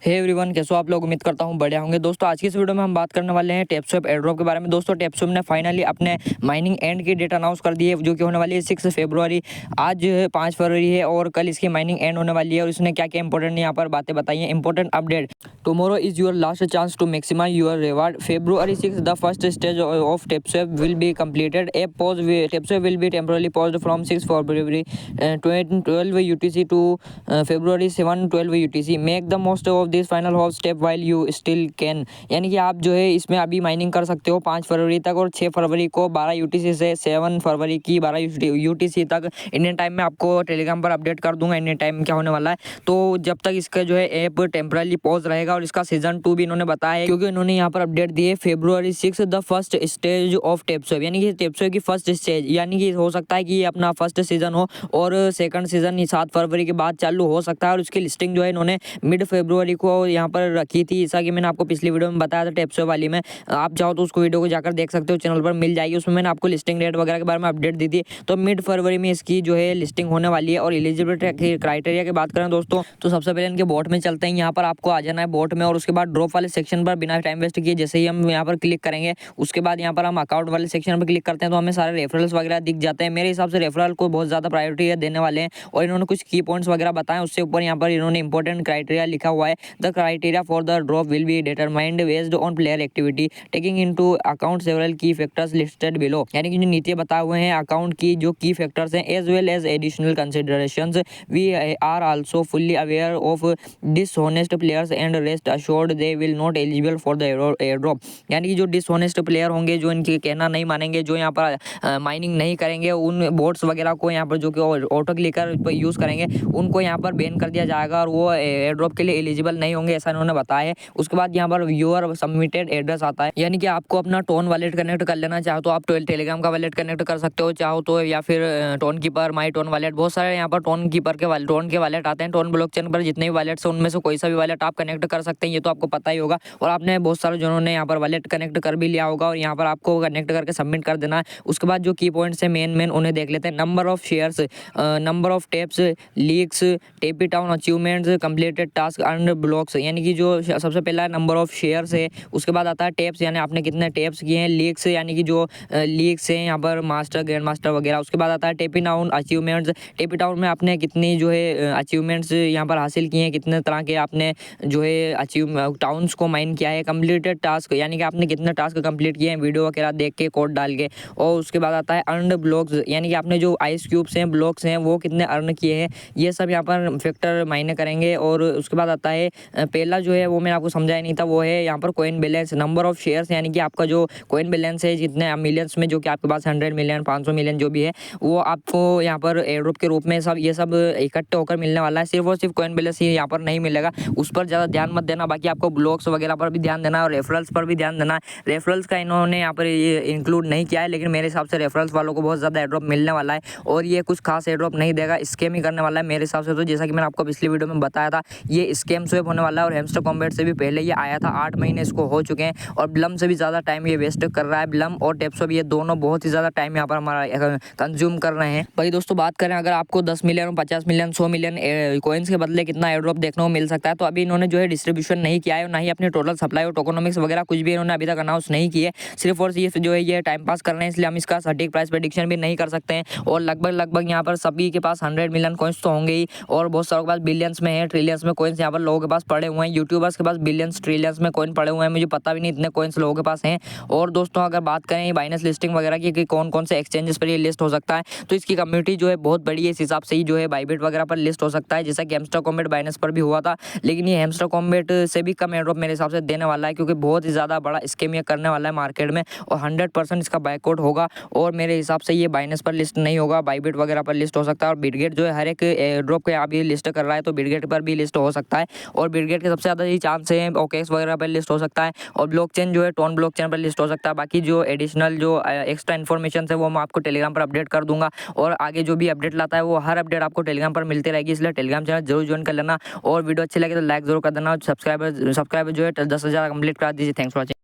Hey everyone, कैसे हो आप लोग। उम्मीद करता हूँ बढ़िया होंगे। दोस्तों आज की इस वीडियो में हम बात करने वाले हैं टैपस्वैप एयरड्रॉप के बारे में। दोस्तों टैपस्वैप ने फाइनली अपने माइनिंग एंड की डेट अनाउंस कर दी है, जो कि होने वाली है 6 फरवरी। आज 5 फरवरी है और कल इसकी माइनिंग एंड होने वाली है। और इसने क्या क्या इंपॉर्टेंट यहाँ पर बातें बताई हैं। Important update: tomorrow is your last chance to maximise your reward. February 6 the first stage of TapSwap will be completed. TapSwap will be temporarily paused from 6 February 12 UTC to February 7 12 UTC. Make the most of this final half step while you still can. यानी कि आप जो है इसमें अभी mining कर सकते हो 5 फरवरी तक, और 6 फरवरी को 12 यूटीसी से 7 फरवरी की 12 यूटीसी तक इंडियन टाइम में आपको टेलीग्राम पर अपडेट कर दूंगा इंडियन टाइम क्या होने वाला है। तो जब तक इसका जो है ऐप टेम्परली पॉज रहेगा, और इसका सीजन 2 भी इन्होंने बताया है, क्योंकि इन्होंने यहाँ पर अपडेट दिए February 6 the first stage of TapSwap. यानी कि टैपस्वैप की फर्स्ट स्टेज, यानी कि हो सकता है कि ये अपना फर्स्ट सीजन हो और सेकंड सीजन 7 फरवरी के बाद चालू हो सकता है। और उसकी लिस्टिंग जो है इन्होंने मिड फरवरी को यहाँ पर रखी थी, जैसा कि मैंने आपको पिछली वीडियो में बताया था टैपस्वैप वाली में। आप चाहो तो उसको वीडियो को जाकर देख सकते हो, चैनल पर मिल जाएगी। उसमें मैंने आपको लिस्टिंग डेट वगैरह के बारे में अपडेट दी थी। तो मिड फरवरी में इसकी जो है लिस्टिंग होने वाली है। और एलिजिबिलिटी क्राइटेरिया की बात करें दोस्तों, तो सबसे पहले इनके बोट में चलते हैं। यहाँ पर आपको आ जाना है बोट में, और उसके बाद ड्रॉप वाले सेक्शन पर बिना टाइम वेस्ट किए जैसे ही हम यहाँ पर क्लिक करेंगे, उसके बाद यहाँ पर हम अकाउंट वाले सेक्शन पर क्लिक करते हैं तो हमें सारे रेफरल्स वगैरह दिख जाते हैं। मेरे हिसाब से रेफरल को बहुत ज़्यादा प्रायोरिटी देने वाले हैं, और इन्होंने कुछ की पॉइंट्स वगैरह बताएं। उससे ऊपर यहाँ पर इन्होंने इंपॉर्टेंट क्राइटेरिया लिखा हुआ है। The criteria for the drop will be determined based on player activity taking into account several की फैक्टर्स लिस्टेड बिलो। यानी कि जो नीचे बताए हुए हैं अकाउंट की जो की फैक्टर्स हैं, as well as additional considerations. We are also fully aware of dishonest players and rest assured they will not eligible for the air drop. यानी कि जो डिसऑनेस्ट प्लेयर होंगे, जो इनके कहना नहीं मानेंगे, जो यहाँ पर माइनिंग नहीं करेंगे, उन बोट्स वगैरह को यहाँ पर जो कि ऑटो क्लिकर यूज़ करेंगे, उनको यहाँ पर बैन कर दिया जाएगा और वो एयर ड्रॉप के लिए एलिजिबल नहीं होंगे, ऐसा इन्होंने बताया है। उसके बाद यहाँ पर व्यूअर सबमिटेड एड्रेस आता है, यानी कि आपको अपना टोन वॉलेट कनेक्ट कर लेना, चाहो तो आप टेलीग्राम का वॉलेट कनेक्ट कर सकते हो, चाहो तो, या फिर टोन कीपर, माई टोन वॉलेट, बहुत सारे यहाँ पर टोन कीपर के टोन के वॉलेट आते हैं। टोन ब्लॉकचेन पर जितने भी वॉलेट्स हैं उनमें से कोई सा भी वॉलेट आप कनेक्ट कर सकते हैं, ये तो आपको पता ही होगा। और आपने बहुत सारे जिन्होंने यहाँ पर वॉलेट कनेक्ट कर भी लिया होगा, और यहाँ पर आपको कनेक्ट करके सबमिट कर देना है। उसके बाद जो की पॉइंट्स है मेन उन्हें देख लेते हैं। Number of shares, number of taps, leaks, टेपी town achievements, completed task, earn blocks. यानी कि जो सबसे पहला नंबर ऑफ शेयर्स है, उसके बाद आता है टैप्स, यानी आपने कितने टैप्स किए हैं। लीक्स, यानी कि जो लीक्स हैं यहाँ पर मास्टर, ग्रैंड मास्टर वगैरह। उसके बाद आता है टेपी टाउन अचीवमेंट्स। टेपी टाउन में आपने कितनी जो है अचीवमेंट्स यहाँ पर हासिल किए हैं, कितने तरह के आपने जो है अचीव टाउन्स को माइन किया है। कंप्लीटेड टास्क, यानी कि आपने कितने टास्क कंप्लीट किए हैं वीडियो वगैरह देख के, कोड डाल के। और उसके बाद आता है अर्नड ब्लॉक्स, यानी कि आपने जो आइस क्यूब्स हैं, ब्लॉक्स हैं, वो कितने अर्न किए हैं, ये सब यहाँ पर फैक्टर मायने करेंगे। और उसके बाद आता है पहला जो है वो मैंने आपको समझाया नहीं था, वो है यहाँ पर coin balance, number of shares, यानी कि आपका जो कॉइन बैलेंस है जितने मिलियंस में, जो कि आपके पास 100 मिलियन 500 मिलियन जो भी है, वो आपको यहाँ पर एयरड्रॉप के रूप में सब ये सब इकट्ठे होकर मिलने वाला है। सिर्फ और सिर्फ कॉइन बैलेंस ही यहाँ पर नहीं मिलेगा, उस पर ज़्यादा ध्यान मत देना। बाकी आपको ब्लॉक्स वगैरह पर भी ध्यान देना है और रेफरल्स पर भी ध्यान देना है। रेफरल्स का इन्होंने यहाँ पर ये इंक्लूड नहीं किया है, लेकिन मेरे हिसाब से रेफरल्स वालों को बहुत ज़्यादा एयरड्रॉप मिलने वाला है, और ये कुछ खास एयरड्रॉप नहीं देगा, स्कैम ही करने वाला है मेरे हिसाब से। तो जैसा कि मैंने आपको पिछली वीडियो में बताया था, ये स्कैम स्वैप होने वाला है। और हैमस्टर कॉम्बैट से भी पहले ये आया था, 8 महीने इसको हो चुके हैं, और ब्लम से भी ज़्यादा टाइम ये वेस्ट कर रहा है। ब्लम और टैपस्वैप ये दोनों बहुत ही ज़्यादा टाइम यहाँ पर हमारा कंज्यूम कर रहे हैं। भाई दोस्तों बात करें, अगर आपको 10 मिलियन 50 मिलियन 100 मिलियन कॉइन्स के बदले कितना एयरड्रॉप देखने को मिल सकता है, तो अभी इन्होंने जो है डिस्ट्रीब्यूशन नहीं किया है, ना ही अपनी टोटल सप्लाई और टोकोनॉमिक्स वगैरह कुछ भी इन्होंने अभी तक अनाउंस नहीं किए। सिर्फ और सिर्फ जो है ये टाइम पास कर रहे हैं, इसलिए हम इसका सटीक प्राइस प्रेडिक्शन भी नहीं कर सकते हैं। और लगभग यहाँ पर सभी के पास 100 मिलियन कॉइन्स तो होंगे ही, और बहुत सारों के पास बिलियंस में है, ट्रिलियंस में कॉइन्स यहाँ पर लोगों के पास पड़े हुए हैं। यूट्यूबर्स के पास बिलियंस ट्रिलियंस में कॉइन पड़े हुए हैं, मुझे पता भी नहीं इतने कॉइन्स लोगों के पास हैं। और दोस्तों अगर बात करें बाइनेंस लिस्टिंग वगैरह की कि कौन कौन से एक्सचेंजेस पर ये लिस्ट हो सकता है, तो इसकी कम्युनिटी जो है बहुत बड़ी है, इस हिसाब से ही जो है बाइबिट वगैरह पर लिस्ट हो सकता है, जैसा कि हैमस्टर कॉम्बैट बाइनेंस पर भी हुआ था। लेकिन ये हैमस्टर कॉम्बैट से भी कम एयरड्रॉप मेरे हिसाब से देने वाला है, क्योंकि बहुत ही ज़्यादा बड़ा स्कैम ये करने वाला है मार्केट में, और 100% इसका बाइकआउट होगा। और मेरे हिसाब से ये बाइनेंस पर लिस्ट नहीं होगा, बाइबिट वगैरह पर लिस्ट हो सकता है। और बिटगेट जो है हर एक एयरड्रॉप के अभी लिस्ट कर रहा है, तो बिटगेट पर भी लिस्ट हो सकता है। और बिटगेट के सबसे ज़्यादा ही चांस है ओकेक्स वगैरह पर लिस्ट हो सकता है, और ब्लॉकचेन जो है टोन ब्लॉकचेन पर लिस्ट हो सकता है। बाकी जो एडिशनल जो एक्स्ट्रा इन्फॉर्मेशन है वो मैं आपको टेलीग्राम पर अपडेट कर दूंगा, और आगे जो भी अपडेट लाता है वो हर अपडेट आपको टेलीग्राम पर मिलती रहेगी, इसलिए टेलीग्राम चैनल जरूर ज्वाइन कर लेना। और वीडियो अच्छी लगे तो लाइक जरूर कर देना, और सब्सक्राइबर जो है 10,000 कंप्लीट करा दीजिए। Thanks for watching.